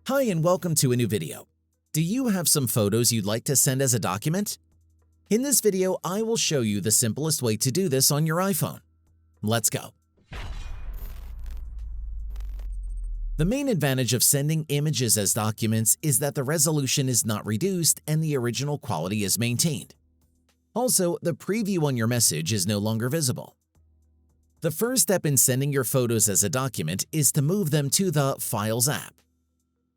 Hi and welcome to a new video. Do you have some photos you'd like to send as a document? In this video, I will show you the simplest way to do this on your iPhone. Let's go. The main advantage of sending images as documents is that the resolution is not reduced and the original quality is maintained. Also, the preview on your message is no longer visible. The first step in sending your photos as a document is to move them to the Files app.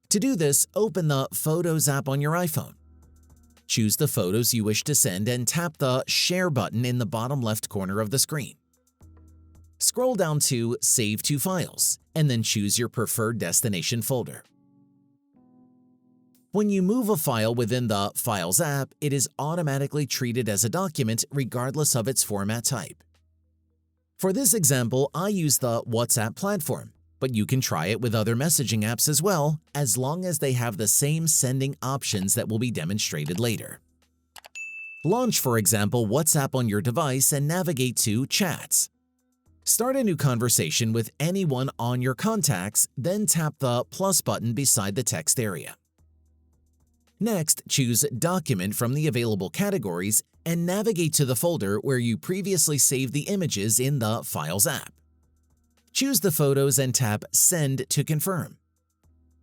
To do this, open the Photos app on your iPhone. Choose the photos you wish to send and tap the Share button in the bottom left corner of the screen. Scroll down to Save to Files, and then choose your preferred destination folder. When you move a file within the Files app, it is automatically treated as a document regardless of its format type. For this example, I use the WhatsApp platform, but you can try it with other messaging apps as well, as long as they have the same sending options that will be demonstrated later. Launch, for example, WhatsApp on your device and navigate to Chats. Start a new conversation with anyone on your contacts, then tap the plus button beside the text area. Next, choose Document from the available categories and navigate to the folder where you previously saved the images in the Files app. Choose the photos and tap Send to confirm.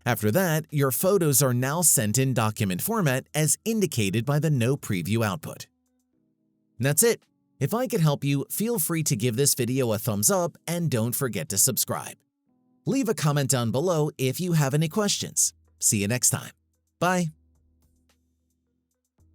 After that, your photos are now sent in document format as indicated by the No Preview output. That's it. If I could help you, feel free to give this video a thumbs up and don't forget to subscribe. Leave a comment down below if you have any questions. See you next time. Bye.